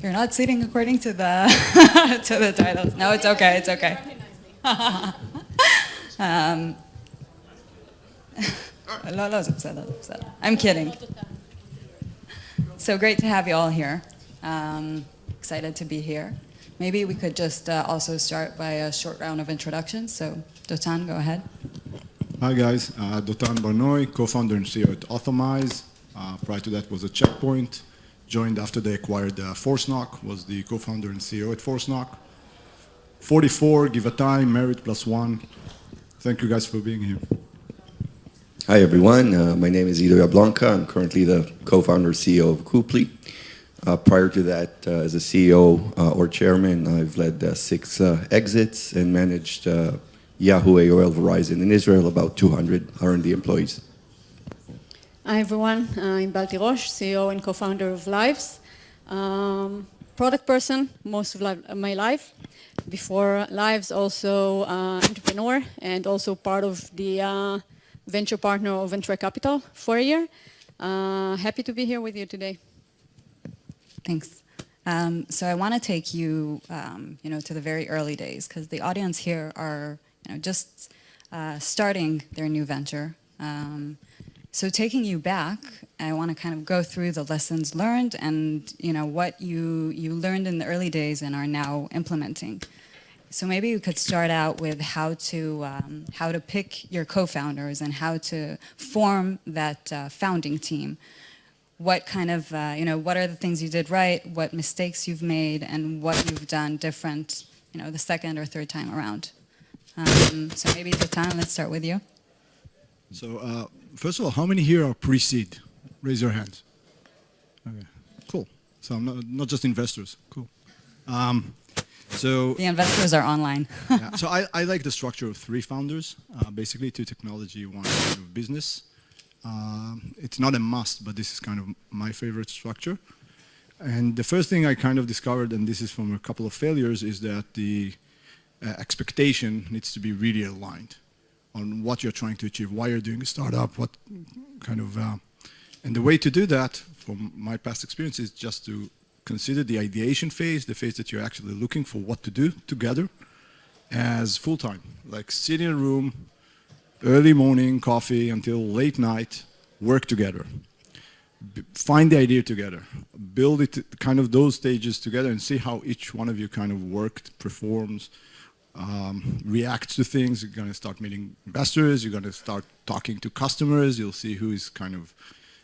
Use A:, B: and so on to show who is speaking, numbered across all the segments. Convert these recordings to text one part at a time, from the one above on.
A: You're not sitting according to the to the titles. No, it's okay. It's okay. לא, לא, זה בסדר, זה בסדר. I'm kidding. So great to have you all here. Excited to be here. Maybe we could just also start by a short round of introductions. So, Dotan, go ahead.
B: Hi guys, Dotan Barnoy, co-founder and CEO at Authomize. Prior to that was at Checkpoint. Joined after they acquired ForceNock, was the co-founder and CEO at ForceNock. 44, give a time, married +1. Thank you guys for being here.
C: Hi everyone, my name is Yablonka. I'm currently the co-founder CEO of Kooply. Prior to that, as a CEO or chairman, I've led 6 exits and managed Yahoo, AOL, Verizon in Israel, about 200 R&D employees.
D: Hi everyone, Inbal, Tirosh, CEO and co-founder of Livez. Product person most of my life. Before Livez, also entrepreneur and also part of the venture partner of Entrée Capital for a year. Happy to be here with you today.
A: Thanks. So I want to take you, to the very early days, because the audience here are, just starting their new venture. So taking you back, I want to kind of go through the lessons learned and, what you learned in the early days and are now implementing. So maybe you could start out with how to pick your co-founders and how to form that founding team. What kind of, what are the things you did right, what mistakes you've made, and what you've done different, the second or third time around. So maybe Dotan, let's start with you.
B: So first of all, how many here are pre-seed? Raise your hands. Okay, cool. So I'm not just investors, cool. So
A: the investors are online.
B: Yeah, so I like the structure of 3 founders, basically 2 technology, 1 kind of business. It's not a must, but this is kind of my favorite structure. And the first thing I kind of discovered, and this is from a couple of failures, is that the expectation needs to be really aligned on what you're trying to achieve, why you're doing a startup, what kind of... and the way to do that, from my past experience, is just to consider the ideation phase, the phase that you're actually looking for what to do together, as full-time. Like sit in a room, early morning, coffee, until late night, work together. Find the idea together. Build it, kind of those stages together and see how each one of you kind of worked, performs, reacts to things. You're going to start meeting investors, you're going to start talking to customers, you'll see who is kind of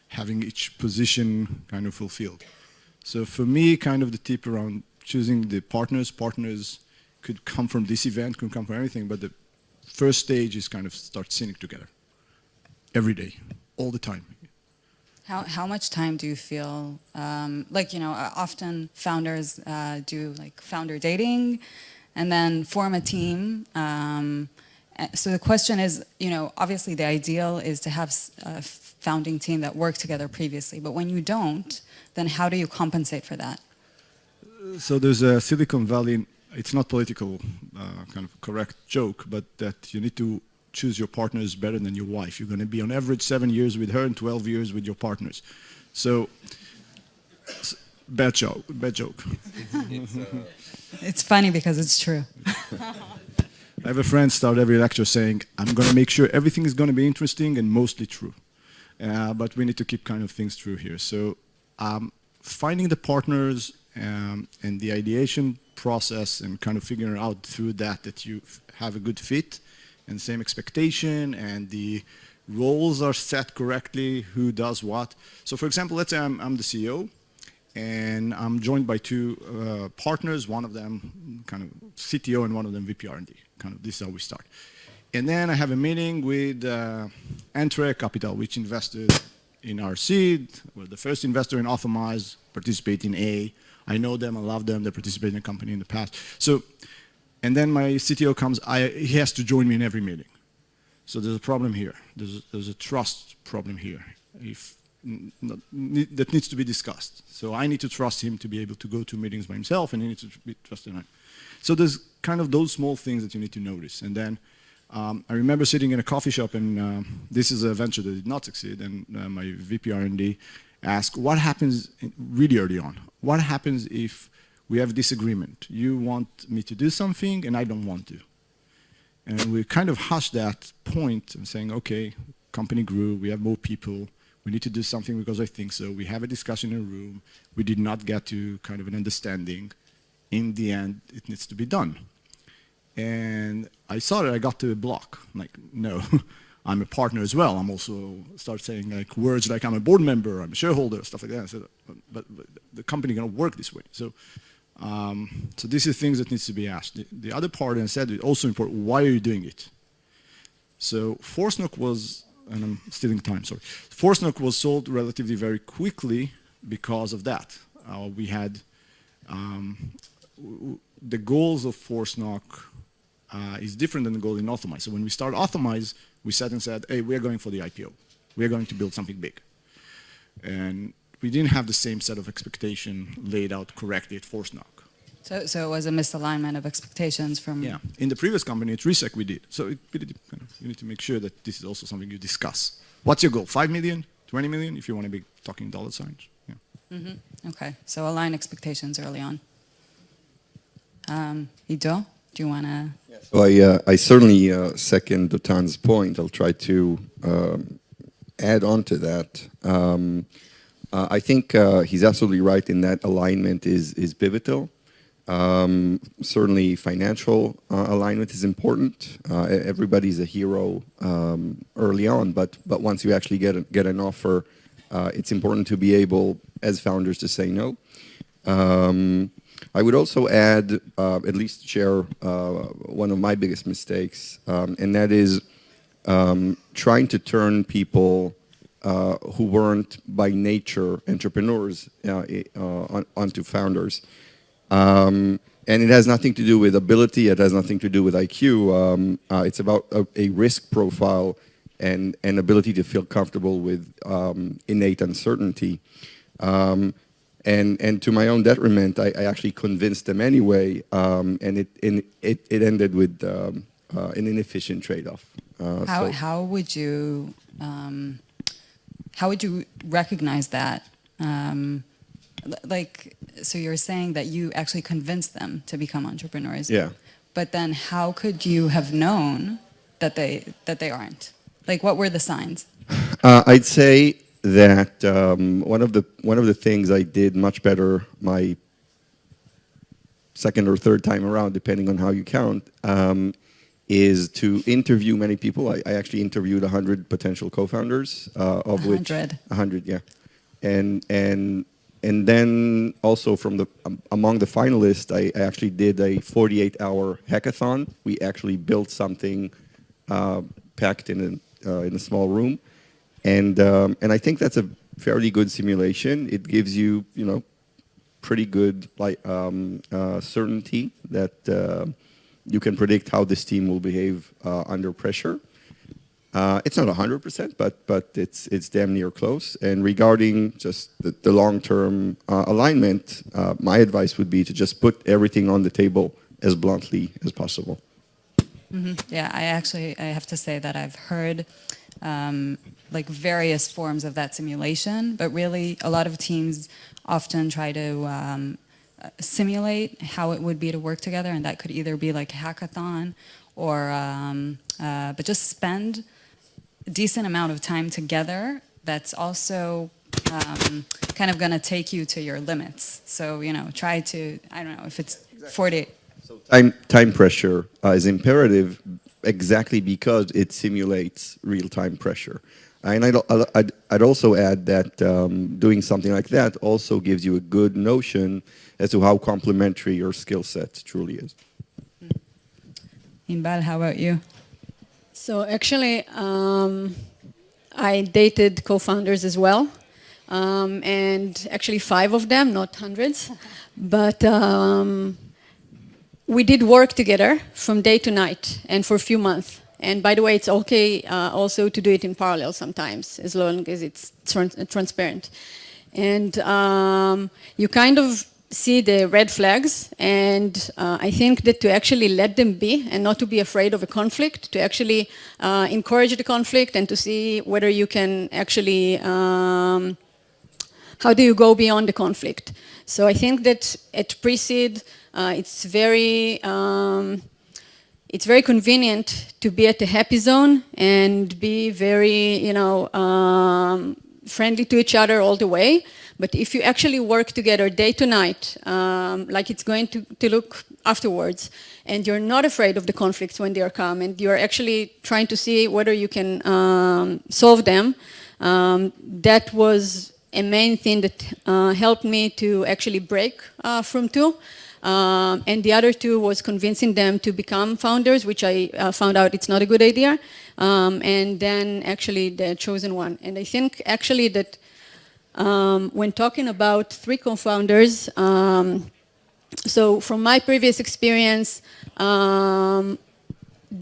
B: having each position kind of fulfilled. So for me, kind of the tip around choosing the partners could come from this event, could come from anything, but the first stage is kind of start sitting together every day, all the time.
A: How much time do you feel, often founders do like founder dating and then form a team. So the question is, obviously the ideal is to have a founding team that worked together previously, but when you don't, then how do you compensate for that?
B: So there's a Silicon Valley, it's not political kind of correct joke, but that you need to choose your partners better than your wife. You're going to be on average 7 years with her and 12 years with your partners. So, bad joke.
A: It's funny because it's true.
B: I have a friend start every lecture saying, I'm going to make sure everything is going to be interesting and mostly true. But we need to keep kind of things true here. So finding the partners and the ideation process and kind of figuring out through that you have a good fit and same expectation and the roles are set correctly, who does what. So for example, let's say I'm the CEO and I'm joined by 2 partners, one of them kind of CTO and one of them VP R&D. Kind of this is how we start. And then I have a meeting with Entrée Capital, which invested in our seed. We're the first investor in Authomize, participate in A. I know them, I love them, they participated in the company in the past. So, and then my CTO comes, he has to join me in every meeting. So there's a problem here. There's a trust problem here that needs to be discussed. So I need to trust him to be able to go to meetings by himself, and he needs to be trusted. So there's kind of those small things that you need to notice. And then I remember sitting in a coffee shop, and this is a venture that did not succeed, and my VP R&D, ask what happens really early on. What happens if we have a disagreement? You want me to do something and I don't want to. And we kind of hushed that point and saying, okay, company grew, we have more people, we need to do something because I think so. We have a discussion in a room. We did not get to kind of an understanding. In the end, it needs to be done. And I saw that I got to a block. I'm like, no, I'm a partner as well. I'm also start saying like words like I'm a board member, I'm a shareholder, stuff like that. I said, but the company cannot work this way. So these are things that needs to be asked. The other part, and I said, it's also important, why are you doing it? So ForceNock was, and I'm stealing time, sorry. ForceNock was sold relatively very quickly because of that. We had the goals of ForceNock is different than the goal in Authomize. So when we started Authomize, we sat and said, hey, we're going for the IPO. We're going to build something big. And we didn't have the same set of expectation laid out correctly at ForceNock.
A: So it was a misalignment of expectations from...
B: Yeah. In the previous company, at Resec, we did. So you need to make sure that this is also something you discuss. What's your goal? 5 million? 20 million? If you want to be talking dollar signs. Yeah.
A: Mm-hmm. Okay. So align expectations early on. Ido, do you want to...
C: So I certainly second Dotan's point. I'll try to add on to that. I think he's absolutely right in that alignment is pivotal. Certainly financial alignment is important. Everybody's a hero early on, but once you actually get an offer, it's important to be able, as founders, to say no. I would also add, at least share one of my biggest mistakes, and that is trying to turn people who weren't by nature entrepreneurs onto founders. And it has nothing to do with ability, it has nothing to do with IQ. It's about a risk profile and ability to feel comfortable with innate uncertainty. And to my own detriment, I actually convinced them anyway, and it ended with an inefficient trade-off.
A: How would you recognize that? So you're saying that you actually convinced them to become entrepreneurs.
C: Yeah.
A: But then how could you have known that they aren't? Like, what were the signs?
C: I'd say that one of the things I did much better my second or third time around, depending on how you count, is to interview many people. I actually interviewed 100 potential co-founders, of
A: 100.
C: which 100, yeah, and then also from among the finalists, I actually did a 48-hour hackathon. We actually built something packed in a small room. And I think that's a fairly good simulation. It gives you, pretty good certainty that you can predict how this team will behave under pressure. It's not 100%, but it's damn near close. And regarding just the long-term alignment, my advice would be to just put everything on the table as bluntly as possible.
A: Mm-hmm. Yeah, I have to say that I've heard various forms of that simulation, but really a lot of teams often try to simulate how it would be to work together, and that could either be like a hackathon or but just spend a decent amount of time together that's also kind of going to take you to your limits. So, try to, I don't know, if it's 40.
C: So time pressure is imperative exactly because it simulates real-time pressure. And I'd also add that doing something like that also gives you a good notion as to how complementary your skill set truly is.
A: Inbal, how about you?
D: So actually, I dated co-founders as well, and actually 5 of them, not hundreds, but we did work together from day to night and for a few months. And by the way, it's okay also to do it in parallel sometimes, as long as it's transparent. And you kind of see the red flags, and I think that to actually let them be and not to be afraid of a conflict, to actually encourage the conflict and to see whether you can actually how do you go beyond the conflict? So I think that at pre-seed, it's very convenient to be at the happy zone and be very, friendly to each other all the way. But if you actually work together day to night, like it's going to look afterwards, and you're not afraid of the conflicts when they are come, and you're actually trying to see whether you can solve them, that was a main thing that helped me to actually break from two. And the other two was convincing them to become founders, which I found out it's not a good idea. And then actually the chosen one. And I think actually that when talking about three co-founders, so from my previous experience,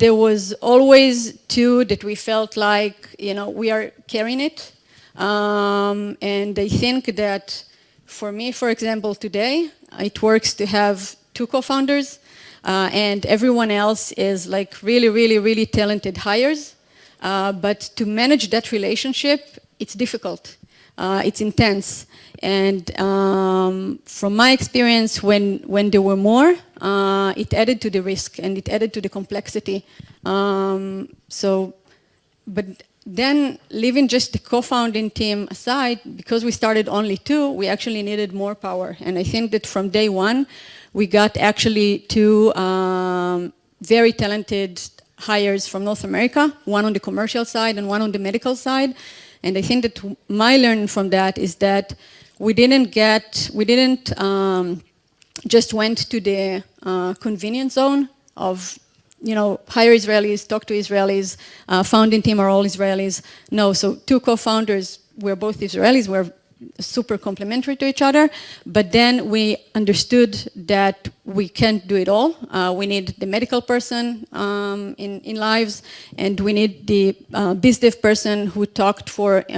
D: there was always two that we felt like, we are carrying it. And I think that for me, for example, today, it works to have two co-founders, and everyone else is like really, really, really talented hires. But to manage that relationship, it's difficult. It's intense. And from my experience, when there were more, it added to the risk and it added to the complexity. But then leaving just the co-founding team aside, because we started only two, we actually needed more power. And I think that from day one, we got actually two very talented hires from North America, one on the commercial side and one on the medical side. And I think that my learning from that is that we didn't just went to the convenience zone of hire Israelis, talk to Israelis, founding team are all Israelis. No, so two co-founders, we're both Israelis, we're super complementary to each other, but then we understood that we can't do it all. We need the medical person in Lives, and we need the biz dev person who talked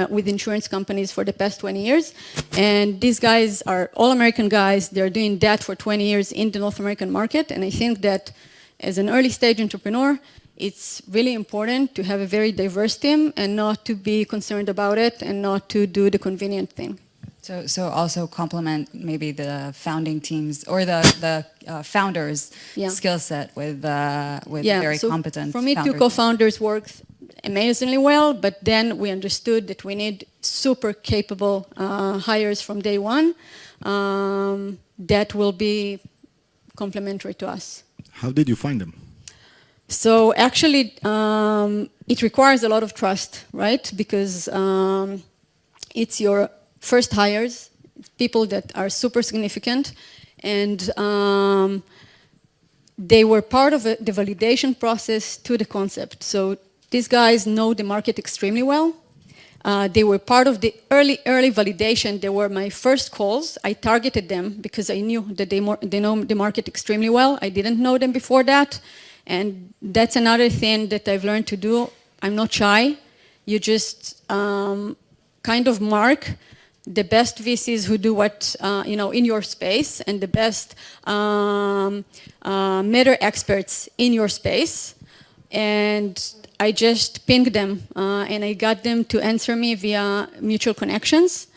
D: with insurance companies for the past 20 years. And these guys are all American guys. They're doing that for 20 years in the North American market, and I think that as an early stage entrepreneur, it's really important to have a very diverse team and not to be concerned about it and not to do the convenient thing.
A: So also complement maybe the founding teams or the founders' skill set with very competent
D: for me,
A: founders.
D: two co-founders worked amazingly well, but then we understood that we need super capable hires from day one that will be complementary to us.
B: How did you find them?
D: So actually, it requires a lot of trust, right? Because it's your first hires, people that are super significant, and they were part of the validation process to the concept. So these guys know the market extremely well. They were part of the early validation. They were my first calls. I targeted them because I knew that they know the market extremely well. I didn't know them before that. And that's another thing that I've learned to do. I'm not shy. You just kind of mark the best VCs who do what, in your space, and the best meta experts in your space. And I just pinged them, and I got them to answer me via mutual connections.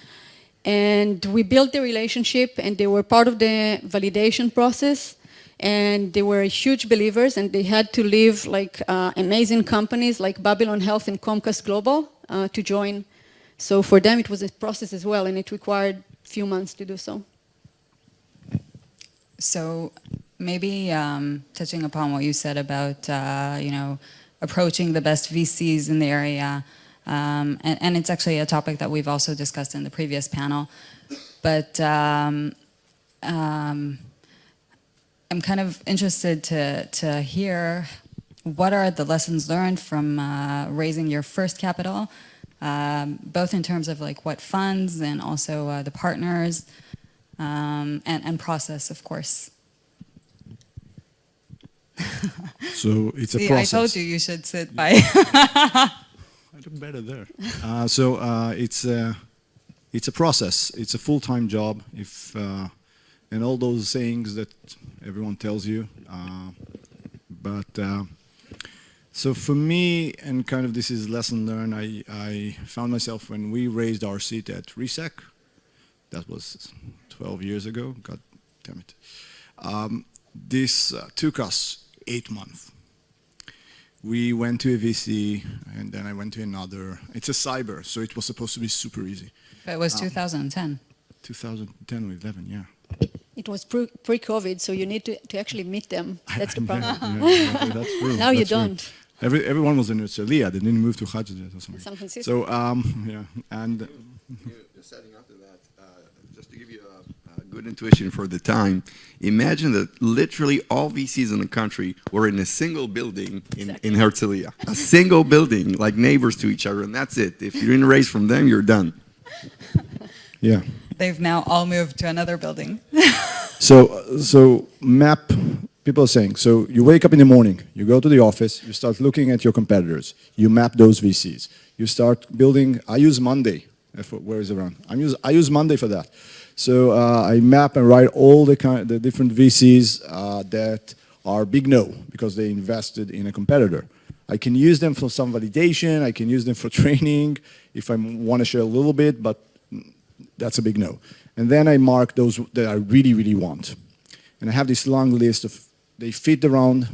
D: And we built the relationship, and they were part of the validation process. And they were huge believers, and they had to leave like amazing companies like Babylon Health and Comcast Global to join. So for them, it was a process as well, and it required a few months to do so.
A: So maybe touching upon what you said about, approaching the best VCs in the area, and it's actually a topic that we've also discussed in the previous panel, but I'm kind of interested to hear what are the lessons learned from raising your first capital, both in terms of like what funds and also the partners and process, of course.
B: So it's a
A: See,
B: process.
A: I told you should sit by.
B: I look better there. It's a process. It's a full-time job. And all those sayings that everyone tells you. So for me, and kind of this is lesson learned, I found myself when we raised our seat at Resec, That was 12 years ago. God damn it. This took us 8 months. We went to a VC, and then I went to another. It's a cyber, so it was supposed to be super easy.
A: But it was 2010.
B: 2010 or 11, yeah.
D: It was pre-COVID, so you need to actually meet them. That's the problem.
B: Yeah, that's true.
D: Now you
B: That's true.
D: don't.
B: Everyone was in Herzliya. They didn't move to Hajjaj or something.
D: San Francisco.
B: So, yeah, and
C: You're setting up to that, just to give you a good intuition for the time, imagine that literally all VCs in the country were in a single building in Herzliya. A single building, like neighbors to each other, and that's it. If you didn't raise from them, you're done.
B: yeah.
A: They've now all moved to another building.
B: So map, people are saying, so you wake up in the morning, you go to the office, you start looking at your competitors, you map those VCs, you start building, I use Monday, where is it around? I use Monday for that. So I map and write all the different VCs that are big no, because they invested in a competitor. I can use them for some validation, I can use them for training, if I want to share a little bit, but that's a big no. And then I mark those that I really, really want. And I have this long list of, they fit the round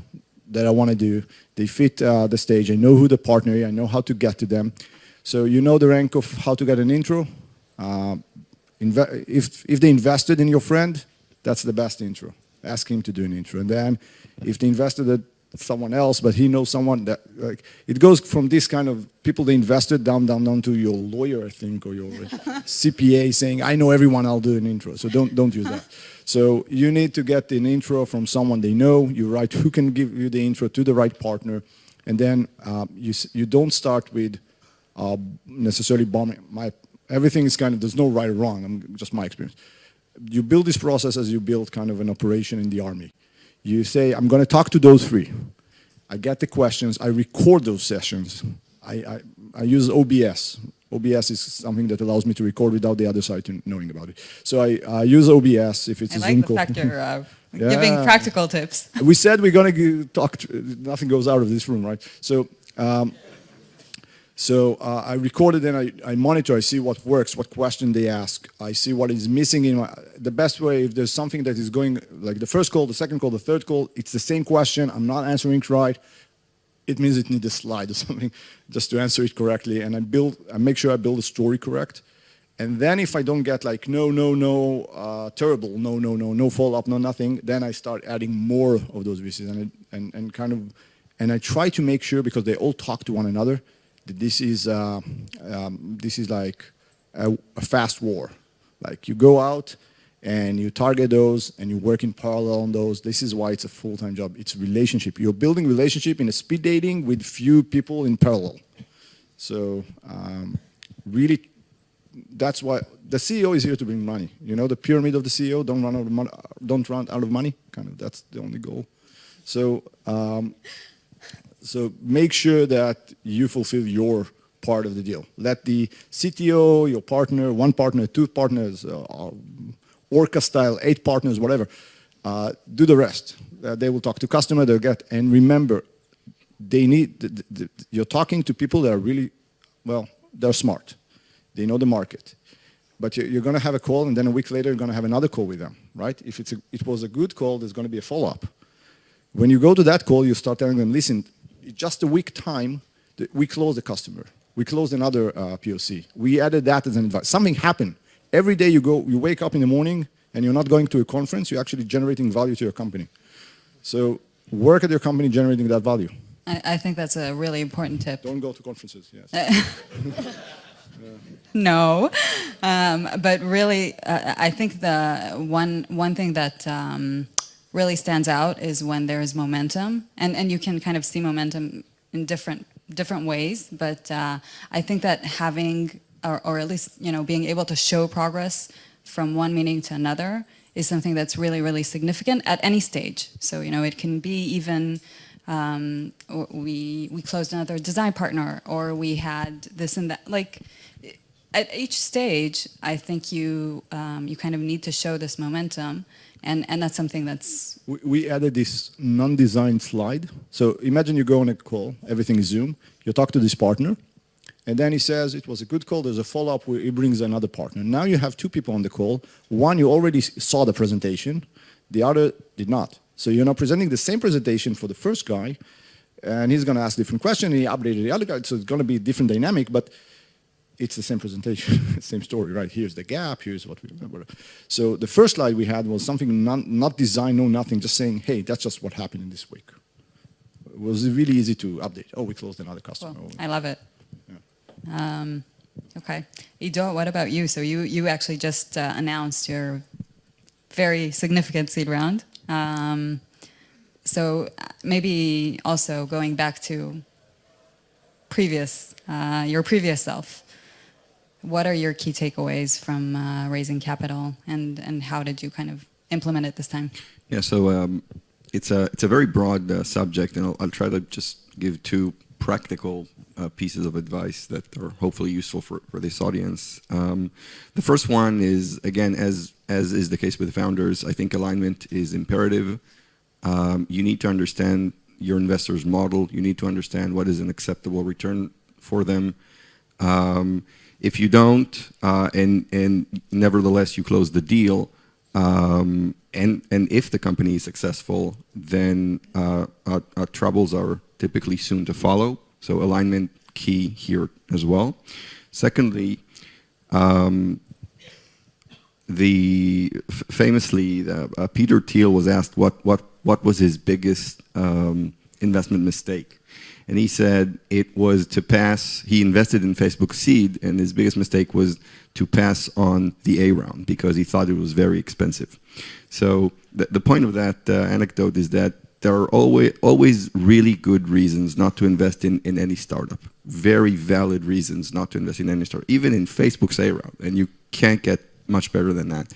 B: that I want to do, they fit the stage, I know who the partner is, I know how to get to them. So you know the rank of how to get an intro. If they invested in your friend, that's the best intro. Ask him to do an intro. And then if they invested in someone else, but he knows someone that, like, it goes from this kind of people they invested down to your lawyer, I think, or your CPA saying, I know everyone, I'll do an intro. So don't use that. So you need to get an intro from someone they know. You write who can give you the intro to the right partner. And then you don't start with necessarily bombing. Everything is kind of, there's no right or wrong, just my experience. You build this process as you build kind of an operation in the army. You say, I'm going to talk to those three. I get the questions, I record those sessions. I use OBS. OBS is something that allows me to record without the other side knowing about it. So I use OBS if it's a Zoom call.
A: I like the fact you're giving practical tips.
B: We said we're going to talk, nothing goes out of this room, right? So I record it and I monitor, I see what works, what question they ask, I see what is missing in the best way, if there's something that is going, like the first call, the second call, the third call, it's the same question, I'm not answering right, it means it needs a slide or something just to answer it correctly, and I make sure I build a story correct. And then if I don't get like no, terrible, no follow-up, no nothing, then I start adding more of those VCs and I try to make sure, because they all talk to one another, that this is like a fast war. Like you go out and you target those and you work in parallel on those. This is why it's a full-time job. It's a relationship. You're building relationship in a speed dating with few people in parallel. So really, that's why the CEO is here to bring money. You know the pyramid of the CEO, don't run out of money. Kind of, that's the only goal. So make sure that you fulfill your part of the deal. Let the CTO, your partner, one partner, two partners, Orca style, 8 partners, whatever, do the rest. They will talk to customer, they'll get, and remember, they need, you're talking to people that are really, well, they're smart. They know the market. But you're going to have a call, and then a week later, you're going to have another call with them, right? If it was a good call, there's going to be a follow-up. When you go to that call, you start telling them, listen, just a week time, we closed the customer. We closed another POC. We added that as an advice. Something happened. Every day you wake up in the morning and you're not going to a conference, you're actually generating value to your company. So work at your company generating that value.
A: I think that's a really important tip.
B: Don't go to conferences, yes.
A: No, but really, I think the one thing that really stands out is when there is momentum, and you can kind of see momentum in different ways. But I think that having, or at least being able to show progress from one meeting to another is something that's really, really significant at any stage. So it can be even we closed another design partner, or we had this and that. Like at each stage, I think you kind of need to show this momentum. And that's something that's...
B: We added this non-designed slide. So imagine you go on a call, everything is Zoom, you talk to this partner, And then he says, it was a good call, there's a follow-up where he brings another partner. Now you have two people on the call. One, you already saw the presentation. The other did not. So you're now presenting the same presentation for the first guy, and he's going to ask different questions, and he updated the other guy, so it's going to be a different dynamic, but it's the same presentation, same story, right? Here's the gap, here's what we remember. So the first slide we had was something not designed, no nothing, just saying, hey, that's just what happened in this week. It was really easy to update. Oh, we closed another customer.
A: Cool. I love it.
B: Yeah.
A: Okay. Ido, what about you? So you actually just announced your very significant seed round. So maybe also going back to your previous self, what are your key takeaways from raising capital, and how did you kind of implement it this time?
C: Yeah, so it's a very broad subject, and I'll try to just give two practical pieces of advice that are hopefully useful for this audience. The first one is, again, as is the case with founders, I think alignment is imperative. You need to understand your investor's model. You need to understand what is an acceptable return for them. If you don't, and nevertheless you close the deal, and if the company is successful, then troubles are typically soon to follow. So alignment key here as well. Secondly, famously, Peter Thiel was asked what was his biggest investment mistake. And he said it was to pass, he invested in Facebook seed, and his biggest mistake was to pass on the A round because he thought it was very expensive. So the point of that anecdote is that there are always really good reasons not to invest in any startup. Very valid reasons not to invest in any startup, even in Facebook's A round, and you can't get much better than that.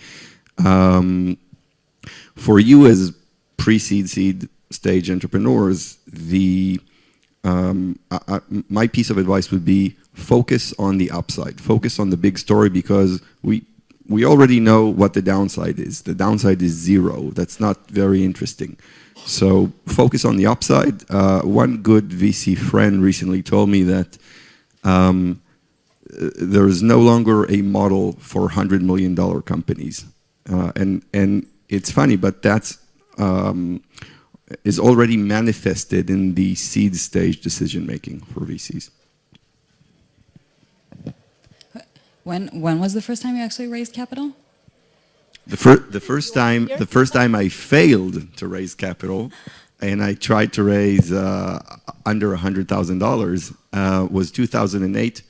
C: For you as pre-seed, seed stage entrepreneurs, my piece of advice would be focus on the upside, focus on the big story, because we already know what the downside is. The downside is zero. That's not very interesting. So focus on the upside. One good VC friend recently told me that there is no longer a model for $100 million companies. And it's funny, but that's is already manifested in the seed stage decision making for VCs.
A: When was the first time you actually raised capital?
C: The first time I failed to raise capital, and I tried to raise under $100,000 was 2008,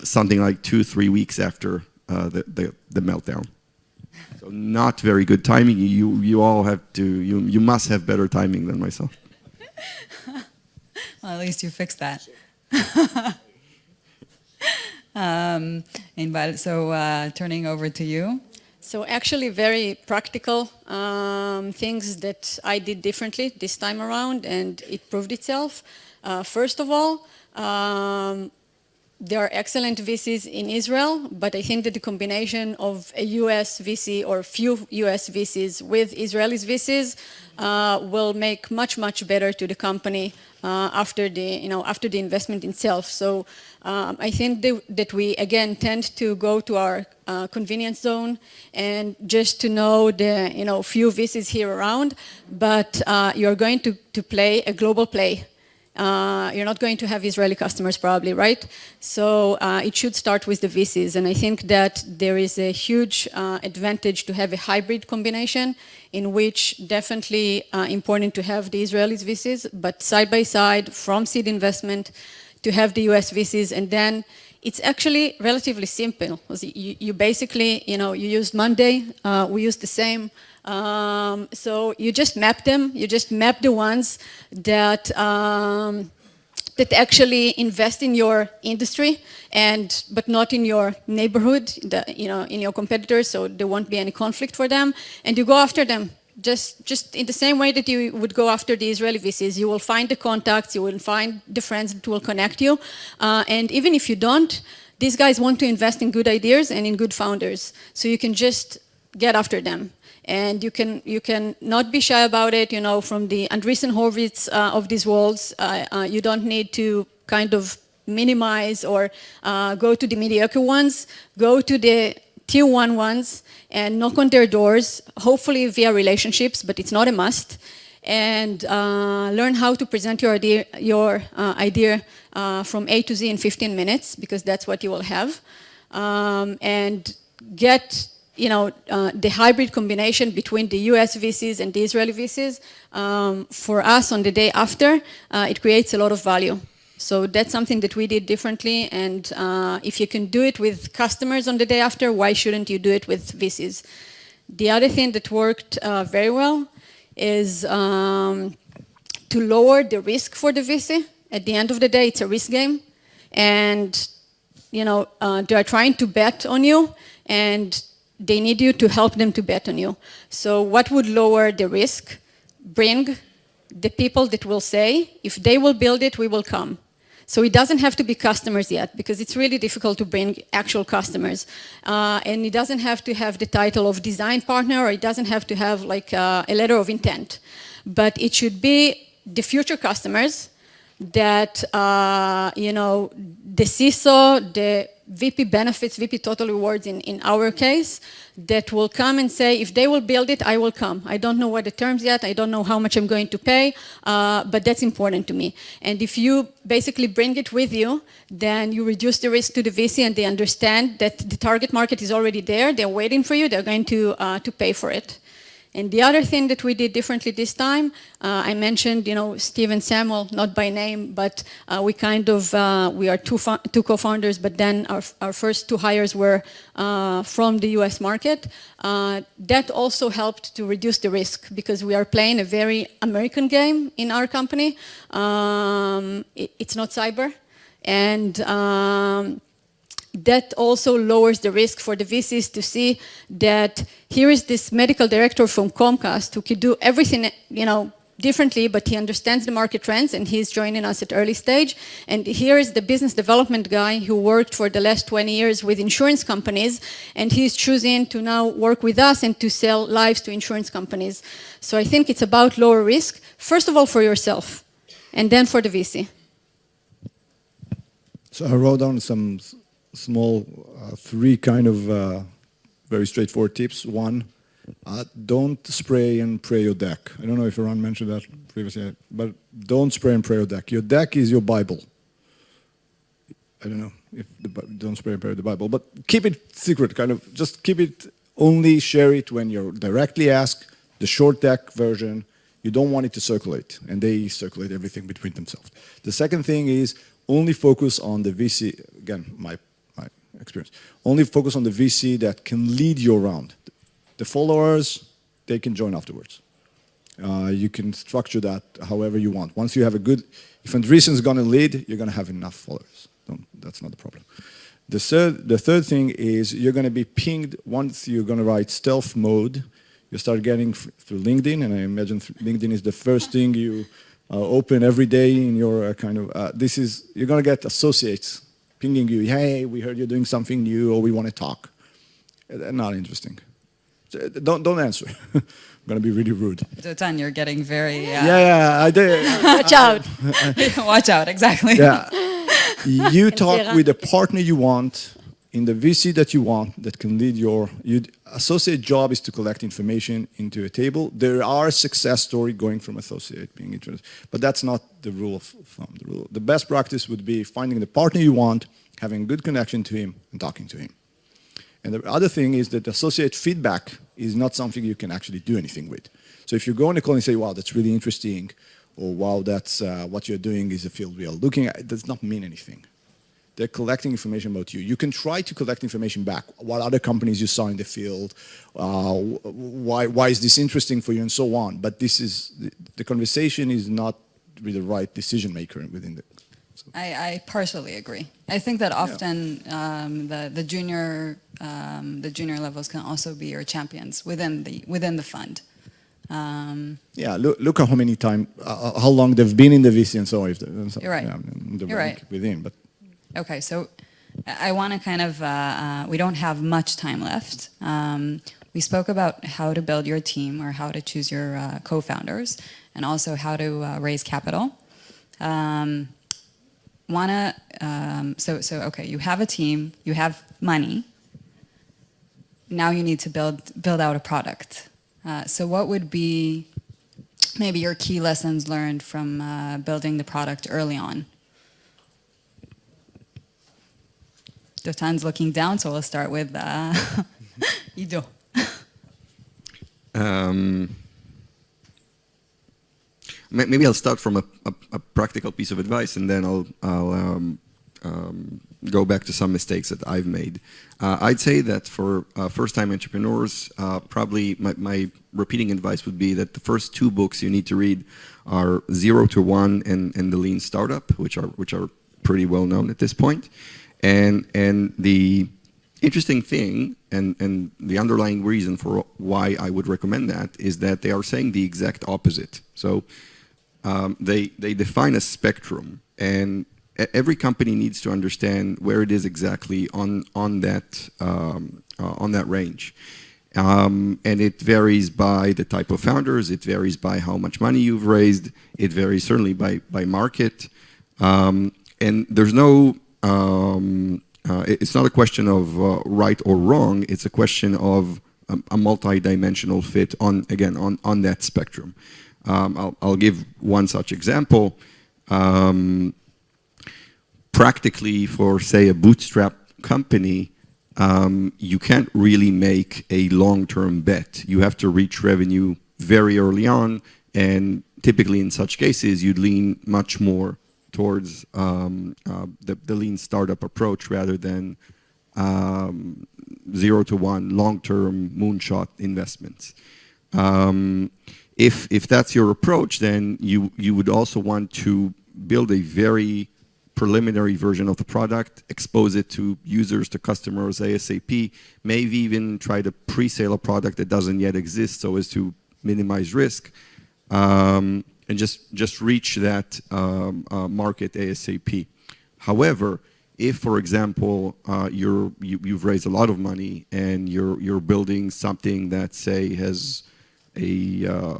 C: something like 2-3 weeks after the meltdown. So not very good timing. You all have to. You must have better timing than myself.
A: Well, at least you fixed that. Inbal, so turning over to you.
D: So actually very practical things that I did differently this time around, and it proved itself. First of all, there are excellent VCs in Israel, but I think that the combination of a US VC or few US VCs with Israeli VCs will make much better to the company after the investment itself. So I think that we again tend to go to our convenience zone and just to know the few VCs here around, but you're going to play a global play. You're not going to have Israeli customers probably, right? So it should start with the VCs, and I think that there is a huge advantage to have a hybrid combination in which definitely important to have the Israeli VCs, but side by side from seed investment to have the US VCs, and then it's actually relatively simple. You basically, you used Monday, we used the same. So you just map them. You just map the ones that that actually invest in your industry, but not in your neighborhood. In your competitors, so there won't be any conflict for them. And you go after them. Just in the same way that you would go after the Israeli VCs, you will find the contacts, you will find the friends that will connect you, and even if you don't, these guys want to invest in good ideas and in good founders. So you can just get after them. And you can not be shy about it, from the Andreessen Horowitz of these worlds. You don't need to kind of minimize or go to the mediocre ones. Go to the tier 1 ones and knock on their doors, hopefully via relationships, but it's not a must. And learn how to present your idea from A to Z in 15 minutes, because that's what you will have. And get the hybrid combination between the US VCs and the Israeli VCs. For us on the day after, it creates a lot of value. So that's something that we did differently, and if you can do it with customers on the day after, why shouldn't you do it with VCs? The other thing that worked very well is to lower the risk for the VC. At the end of the day, it's a risk game, and they are trying to bet on you, and they need you to help them to bet on you. So what would lower the risk? Bring the people that will say, if they will build it, we will come. So it doesn't have to be customers yet, because it's really difficult to bring actual customers. And it doesn't have to have the title of design partner, or it doesn't have to have like a letter of intent. But it should be the future customers that, the CISO, the VP benefits, VP total rewards in our case, that will come and say, if they will build it, I will come. I don't know what the terms yet, I don't know how much I'm going to pay, but that's important to me. And if you basically bring it with you, then you reduce the risk to the VC, and they understand that the target market is already there, they're waiting for you, they're going to pay for it. And the other thing that we did differently this time, I mentioned, Steve and Samuel, not by name, but we are two co-founders, but then our first 2 hires were from the US market. That also helped to reduce the risk, because we are playing a very American game in our company. It's not cyber. And that also lowers the risk for the VCs to see that here is this medical director from Comcast who could do everything, differently, but he understands the market trends, and he's joining us at early stage. And here is the business development guy who worked for the last 20 years with insurance companies, and he's choosing to now work with us and to sell lives to insurance companies. So I think it's about lower risk, first of all for yourself, and then for the VC.
B: So I wrote down some small 3 kind of very straightforward tips. 1, don't spray and pray your deck. I don't know if Eran mentioned that previously, but don't spray and pray your deck. Your deck is your Bible. I don't know if don't spray and pray the Bible, but keep it secret, just keep it, only share it when you're directly asked, the short deck version. You don't want it to circulate, and they circulate everything between themselves. The second thing is only focus on the VC, again, my experience. Only focus on the VC that can lead your round. The followers, they can join afterwards. You can structure that however you want. Once you have if Andreessen is going to lead, you're going to have enough followers. That's not the problem. The third thing is you're going to be pinged once you're going to write stealth mode. You start getting through LinkedIn, and I imagine LinkedIn is the first thing you open every day in your you're going to get associates pinging you, hey, we heard you're doing something new, or we want to talk. Not interesting. Don't answer. I'm going to be really rude.
A: Dotan, you're getting very...
B: Yeah, I did.
D: Watch out.
A: Watch out, exactly.
B: Yeah. You talk with the partner you want, in the VC that you want, that can lead your associate job is to collect information into a table. There are success stories going from associate being interested, but that's not the rule of thumb. The best practice would be finding the partner you want, having a good connection to him, and talking to him. And the other thing is that associate feedback is not something you can actually do anything with. So if you go on a call and say, wow, that's really interesting, or wow, that's what you're doing is a field we are looking at, it does not mean anything. They're collecting information about you. You can try to collect information back. What other companies you saw in the field, why is this interesting for you, and so on. But the conversation is not with the right decision maker within the... So.
A: I partially agree. I think that often the junior levels can also be your champions within the fund.
B: Yeah, look at how many times, how long they've been in the VC and so on.
A: You're right.
B: You're right. Within, but.
A: Okay, so I want to kind of, we don't have much time left. We spoke about how to build your team, or how to choose your wanna, okay, you have a team, you have money. Now you need to build out a product. So what would be maybe your key lessons learned from building the product early on? Dotan's looking down, so we'll start with Ido.
C: Maybe I'll start from a practical piece of advice, and then I'll go back to some mistakes that I've made. I'd say that for first-time entrepreneurs, probably my repeating advice would be that the first 2 books you need to read are 0 to 1 and The Lean Startup, which are pretty well known at this point. And the interesting thing and the underlying reason for why I would recommend that is that they are saying the exact opposite. So they define a spectrum, and every company needs to understand where it is exactly on that range. And it varies by the type of founders, it varies by how much money you've raised, it varies certainly by market. And there's no, it's not a question of right or wrong, it's a question of a multi-dimensional fit on that spectrum. I'll give one such example. Practically, for say a bootstrap company, you can't really make a long-term bet. You have to reach revenue very early on, and typically in such cases, you'd lean much more towards the lean startup approach rather than 0 to 1 long-term moonshot investments. If that's your approach, then you would also want to build a very preliminary version of the product, expose it to users, to customers ASAP, maybe even try to pre-sale a product that doesn't yet exist so as to minimize risk, and just reach that market ASAP. However, if, for example, you've raised a lot of money and you're building something that, say, has a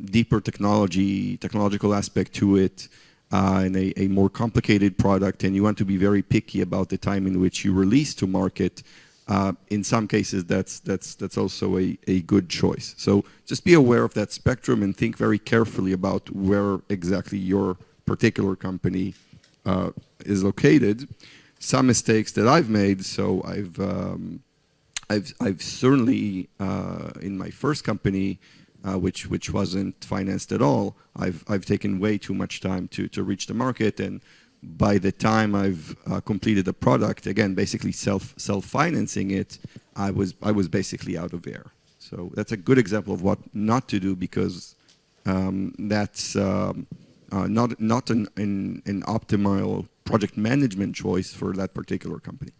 C: deeper technological aspect to it, and a more complicated product, and you want to be very picky about the time in which you release to market, in some cases that's also a good choice. So just be aware of that spectrum and think very carefully about where exactly your particular company is located. Some mistakes that I've made, so I've certainly in my first company, which wasn't financed at all, I've taken way too much time to reach the market, and by the time I've completed the product, again, basically self-financing it, I was basically out of air. So that's a good example of what not to do, because that's not an optimal project management choice for that particular company.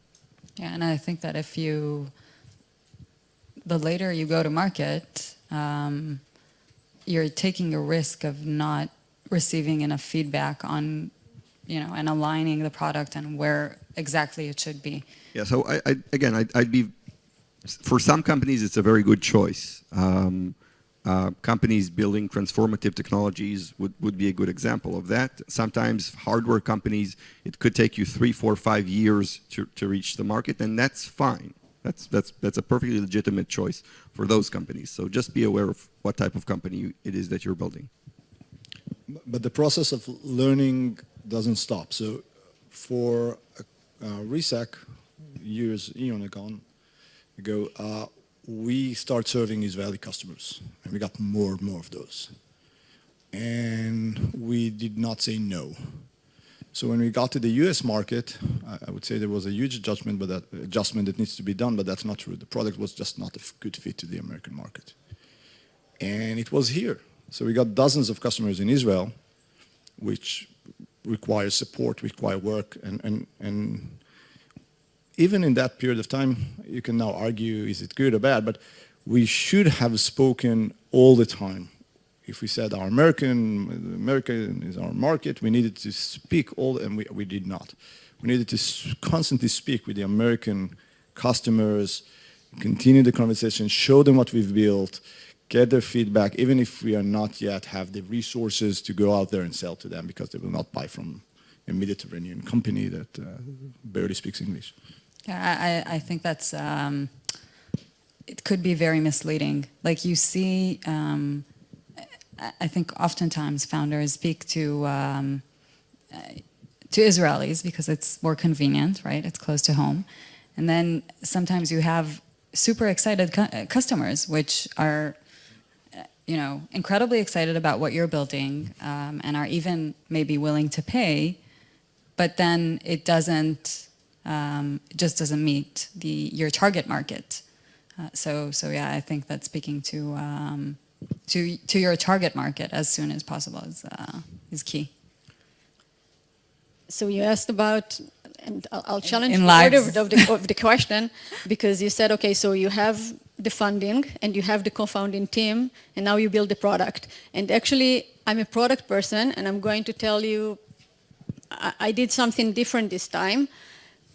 A: Yeah, and I think that the later you go to market, you're taking a risk of not receiving enough feedback on, and aligning the product and where exactly it should be.
C: Yeah, so I'd be, for some companies, it's a very good choice. Companies building transformative technologies would be a good example of that. Sometimes hardware companies, it could take you 3, 4, 5 years to reach the market, and that's fine. That's a perfectly legitimate choice for those companies. So just be aware of what type of company it is that you're building.
B: But the process of learning doesn't stop. So for Resec, eon ago, we start serving Israeli customers, and we got more and more of those. And we did not say no. So when we got to the US market, I would say there was a huge adjustment that needs to be done, but that's not true. The product was just not a good fit to the American market. And it was here. So we got dozens of customers in Israel, which require support, require work, and even in that period of time, you can now argue, is it good or bad, but we should have spoken all the time. If we said America is our market, we needed to speak and we did not. We needed to constantly speak with the American customers, continue the conversation, show them what we've built, get their feedback, even if we are not yet have the resources to go out there and sell to them, because they will not buy from a Mediterranean company that barely speaks English.
A: Yeah, I think that's, it could be very misleading. Like you see, I think oftentimes founders speak to Israelis because it's more convenient, right? It's close to home. And then sometimes you have super excited customers, which are, incredibly excited about what you're building and are even maybe willing to pay, but then it doesn't, just doesn't meet your target market. So yeah, I think that speaking to your target market as soon as possible is key.
D: So you asked about, and I'll challenge
A: In
D: the
A: lives.
D: order of the question, because you said, okay, so you have the funding and you have the co-founding team, and now you build the product. And actually, I'm a product person, and I'm going to tell you, I did something different this time.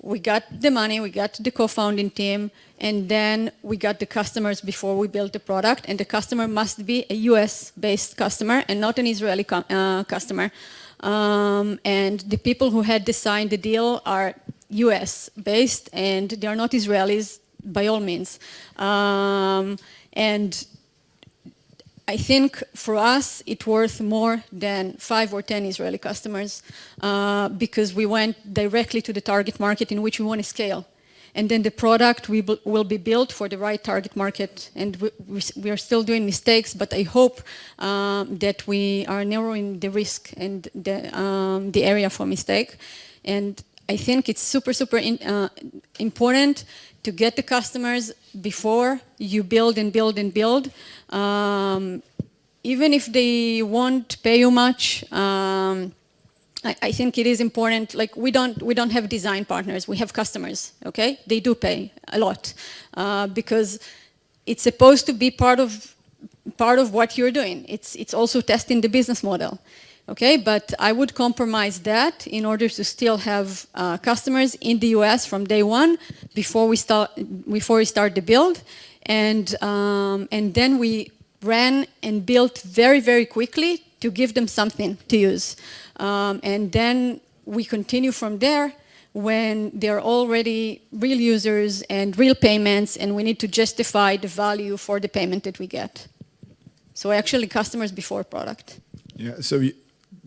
D: We got the money, we got the co-founding team, and then we got the customers before we built the product, and the customer must be a US-based customer and not an Israeli customer. And the people who had to sign the deal are US-based, and they are not Israelis by all means. And I think for us, it's worth more than 5 or 10 Israeli customers because we went directly to the target market in which we want to scale. And then the product will be built for the right target market. And we are still doing mistakes, but I hope that we are narrowing the risk and the area for mistake. And I think it's super, super important to get the customers before you build and build and build. Even if they won't pay you much, I think it is important. Like we don't have design partners. We have customers. Okay, they do pay a lot because it's supposed to be part of what you're doing. It's also testing the business model. Okay, but I would compromise that in order to still have customers in the US from day one before we start the build, and then we ran and built very, very quickly to give them something to use, and then we continue from there when they're already real users and real payments, and we need to justify the value for the payment that we get. So actually, customers before product.
B: Yeah. So.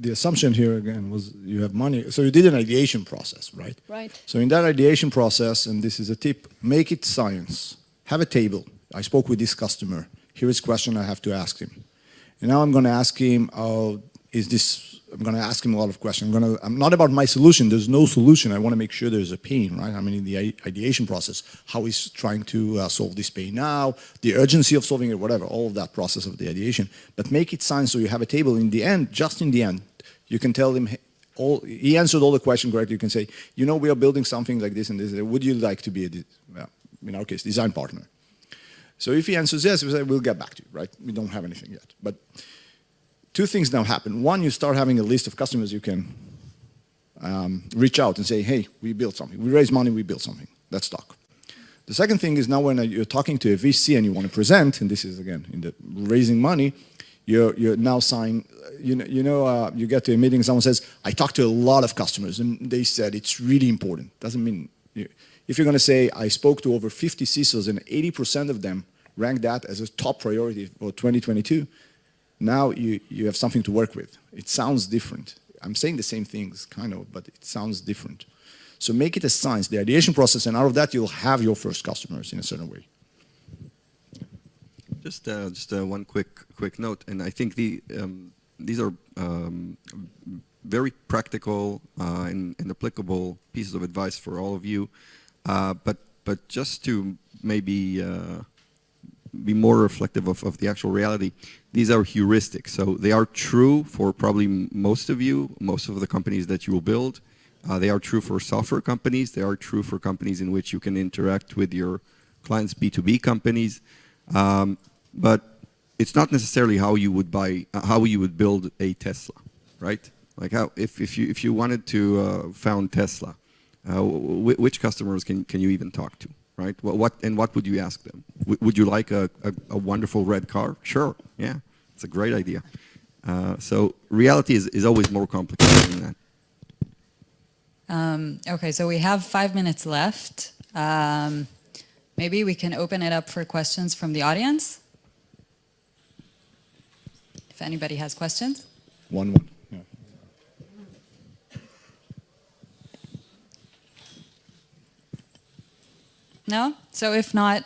B: The assumption here again was you have money. So you did an ideation process, right?
D: Right.
B: So in that ideation process, and this is a tip, make it science. Have a table. I spoke with this customer. Here is a question I have to ask him. And now I'm going to ask him, I'm going to ask him a lot of questions. I'm not about my solution. There's no solution. I want to make sure there's a pain, right? I mean, in the ideation process, how he's trying to solve this pain now, the urgency of solving it, whatever, all of that process of the ideation. But make it science so you have a table in the end, just in the end. You can tell him, he answered all the questions correctly. You can say, we are building something like this and this. Would you like to be, in our case, design partner? So if he answers yes, we say, we'll get back to you, right? We don't have anything yet. But 2 things now happen. One, you start having a list of customers you can reach out and say, hey, we built something. We raised money, we built something. Let's talk. The second thing is now when you're talking to a VC and you want to present, and this is, again, in the raising money, you're now signing, you get to a meeting, someone says, I talked to a lot of customers, and they said it's really important. Doesn't mean, if you're going to say, I spoke to over 50 CISOs and 80% of them ranked that as a top priority for 2022, now you have something to work with. It sounds different. I'm saying the same things, kind of, but it sounds different. So make it a science, the ideation process, and out of that, you'll have your first customers in a certain way.
C: Just one quick note, and I think these are very practical and applicable pieces of advice for all of you. But just to maybe be more reflective of the actual reality, these are heuristics. So they are true for probably most of you, most of the companies that you will build. They are true for software companies. They are true for companies in which you can interact with your clients, B2B companies. But it's not necessarily how you would build a Tesla, right? Like if you wanted to found Tesla, which customers can you even talk to, right? What would you ask them? Would you like a wonderful red car? Sure, yeah, it's a great idea. So reality is always more complicated than that.
A: Okay, so we have 5 minutes left. Maybe we can open it up for questions from the audience. If anybody has questions.
B: One. Yeah.
A: No? So if not,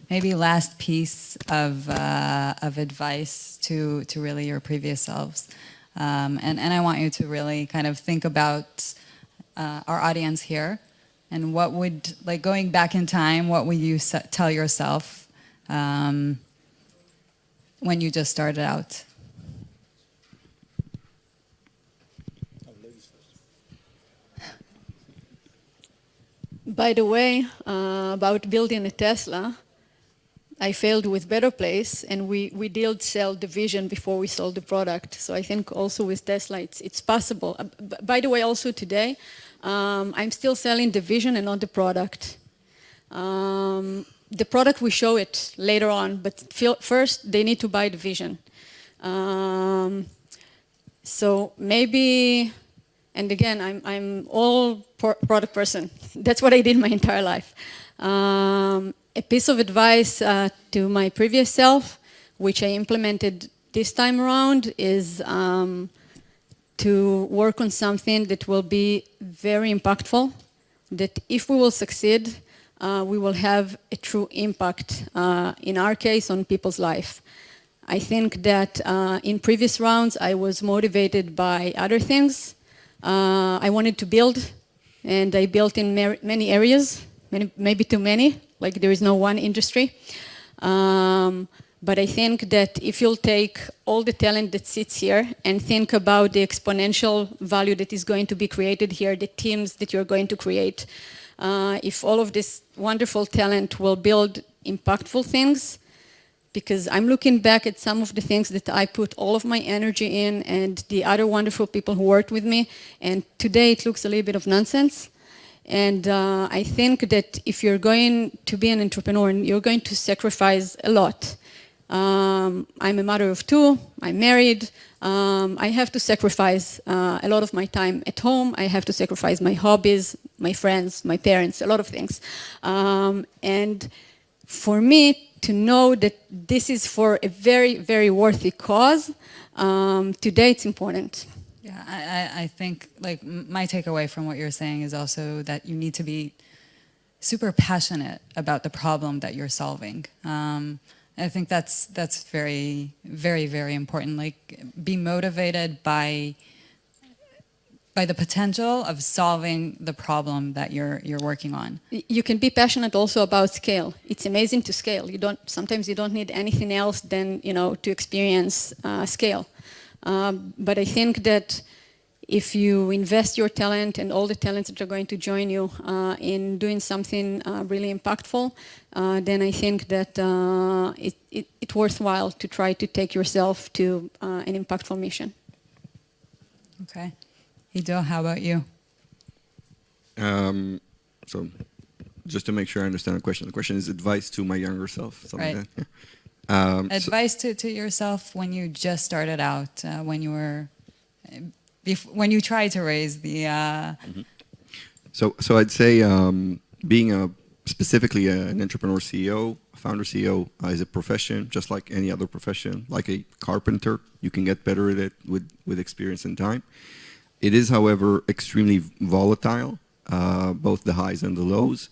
A: maybe last piece of advice to really your previous selves. And I want you to really kind of think about our audience here and what would, like going back in time, what would you tell yourself when you just started out?
D: By the way, about building a Tesla, I failed with Better Place, and we did sell the vision before we sold the product. So I think also with Tesla, it's possible. By the way, also today, I'm still selling the vision and not the product. The product, we show it later on, but first they need to buy the vision. So maybe, and again, I'm all product person. That's what I did my entire life. A piece of advice to my previous self, which I implemented this time around, is to work on something that will be very impactful, that if we will succeed, we will have a true impact, in our case, on people's life. I think that in previous rounds, I was motivated by other things. I wanted to build, and I built in many areas, maybe too many, like there is no one industry. But I think that if you'll take all the talent that sits here and think about the exponential value that is going to be created here, the teams that you're going to create, if all of this wonderful talent will build impactful things, because I'm looking back at some of the things that I put all of my energy in and the other wonderful people who worked with me, and today it looks a little bit of nonsense. And I think that if you're going to be an entrepreneur, you're going to sacrifice a lot. I'm a mother of two, I'm married, I have to sacrifice a lot of my time at home, I have to sacrifice my hobbies, my friends, my parents, a lot of things. And for me to know that this is for a very, very worthy cause, today it's important.
A: Yeah, I think like my takeaway from what you're saying is also that you need to be super passionate about the problem that you're solving. I think that's very, very, very important. Like be motivated by the potential of solving the problem that you're working on.
D: You can be passionate also about scale. It's amazing to scale. Sometimes you don't need anything else than to experience scale. But I think that if you invest your talent and all the talents that are going to join you in doing something really impactful, then I think that it's worthwhile to try to take yourself to an impactful mission.
A: Okay. Ido, how about you?
C: So just to make sure I understand the question is advice to my younger self, something
A: Right.
C: like that.
A: Advice to yourself when you just started out, when you were, when you tried to raise the.
C: So I'd say being specifically an entrepreneur CEO, a founder CEO, is a profession just like any other profession. Like a carpenter, you can get better at it with experience and time. It is, however, extremely volatile, both the highs and the lows.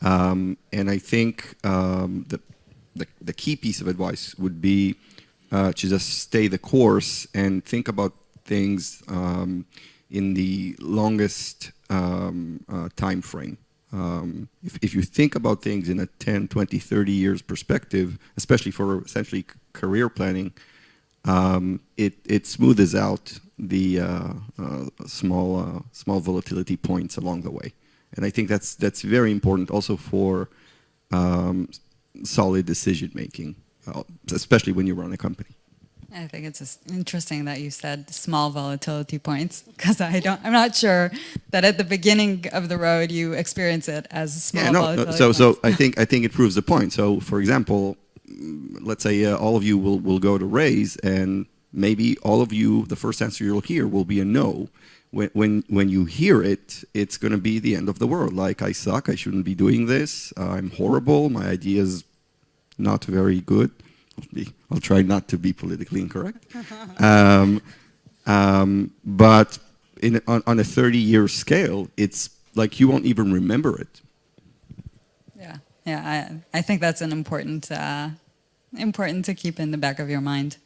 C: And I think the key piece of advice would be to just stay the course and think about things in the longest time frame. If you think about things in a 10, 20, 30 years perspective, especially for essentially career planning, it smooths out the small volatility points along the way. And I think that's very important also for solid decision making, especially when you run a company.
A: I think it's just interesting that you said small volatility points, because I'm not sure that at the beginning of the road you experience it as small volatility points.
C: So I think it proves the point. So for example, let's say all of you will go to raise, and maybe all of you, the first answer you'll hear will be a no, when you hear it, it's going to be the end of the world. Like, I suck, I shouldn't be doing this, I'm horrible, my idea is not very good. I'll try not to be politically incorrect. But on a 30-year scale, it's like you won't even remember it.
A: Yeah, I think that's an important to keep in the back of your mind.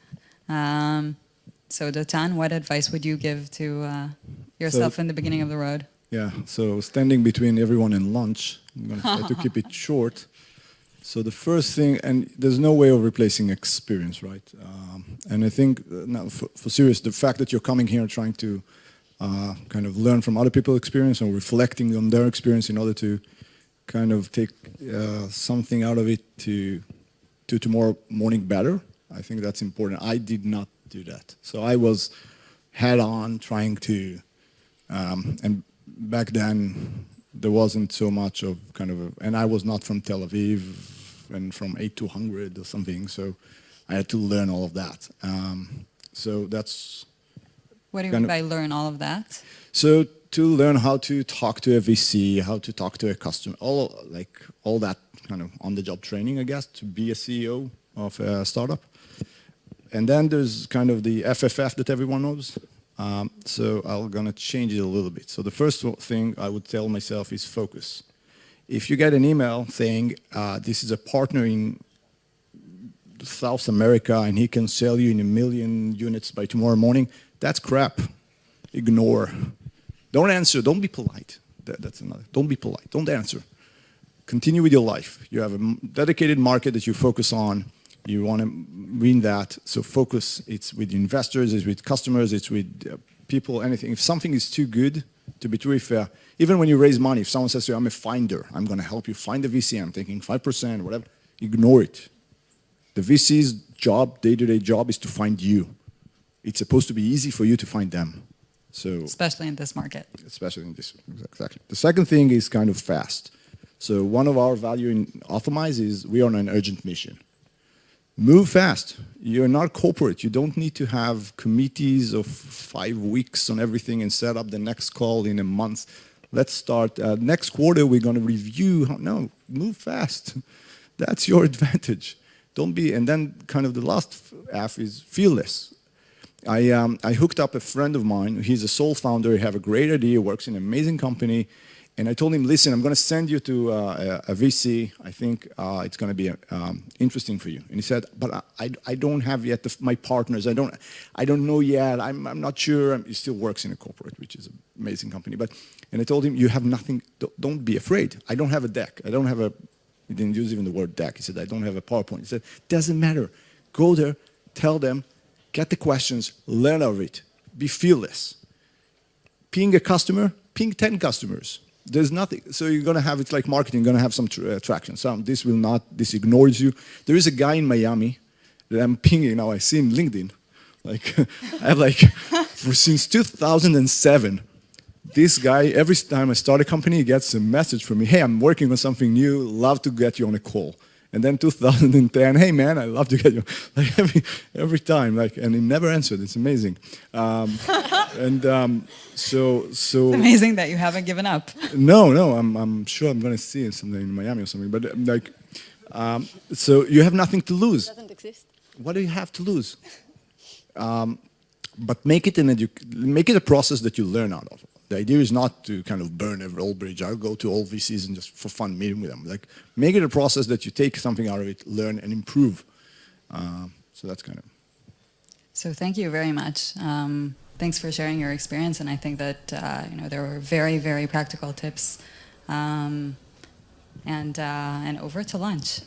A: So Dotan, what advice would you give to yourself in the beginning of the road?
B: Yeah, so standing between everyone and lunch, I'm going to try to keep it short. So the first thing, and there's no way of replacing experience, right? And I think, now for serious, the fact that you're coming here trying to kind of learn from other people's experience and reflecting on their experience in order to kind of take something out of it to tomorrow morning better, I think that's important. I did not do that. So I was head on trying to, and back then, there wasn't so much of kind of, and I was not from Tel Aviv and from 8 to 100 or something, so I had to learn all of that. So that's...
A: What do you mean by learn all of that?
B: So to learn how to talk to a VC, how to talk to a customer, all that kind of on-the-job training, I guess, to be a CEO of a startup. And then there's kind of the FFF that everyone knows. So I'm going to change it a little bit. So the first thing I would tell myself is focus. If you get an email saying this is a partner in South America and he can sell you in 1 million units by tomorrow morning, that's crap. Ignore. Don't answer. Don't be polite. That's another. Don't be polite. Don't answer. Continue with your life. You have a dedicated market that you focus on. You want to win that, so focus. It's with investors, it's with customers, it's with people, anything. If something is too good to be true, if, even when you raise money, if someone says to you, I'm a finder, I'm going to help you find the VC, I'm thinking 5% or whatever, ignore it. The VC's job, day-to-day job, is to find you. It's supposed to be easy for you to find them. So
A: especially in this market.
B: Especially in this, exactly. The second thing is kind of fast. So one of our value in Authomize is we are on an urgent mission. Move fast. You're not corporate. You don't need to have committees of 5 weeks on everything and set up the next call in a month. Let's start. Next quarter, we're going to review. No, move fast. That's your advantage. Don't be, and then kind of the last F is fearless. I hooked up a friend of mine. He's a sole founder. He has a great idea, works in an amazing company. And I told him, listen, I'm going to send you to a VC. I think it's going to be interesting for you. And he said, but I don't have yet my partners. I don't know yet. I'm not sure. He still works in a corporate, which is an amazing company. And I told him, you have nothing. Don't be afraid. I don't have a deck. I don't have a. He didn't use even the word deck. He said, I don't have a PowerPoint. He said, doesn't matter. Go there, tell them, get the questions, learn of it, be fearless. Ping a customer, ping 10 customers. There's nothing, so you're going to have, it's like marketing, you're going to have some traction. This will not, this ignores you. There is a guy in Miami that I'm pinging now, I see him LinkedIn. Like, I have like, since 2007, this guy, every time I start a company, he gets a message from me, hey, I'm working on something new, love to get you on a call. And then 2010, hey man, I love to get you. Like every time, like, and he never answered. It's amazing. So
A: It's amazing that you haven't given up.
B: No, I'm sure I'm going to see him someday in Miami or something. But so you have nothing to lose.
D: It doesn't exist.
B: What do you have to lose? But make it a process that you learn out of. The idea is not to kind of burn every old bridge. I'll go to all VCs and just for fun meeting with them. Like, make it a process that you take something out of it, learn and improve. So that's kind of.
A: So thank you very much. Thanks for sharing your experience, and I think that there were very, very practical tips. And over to lunch.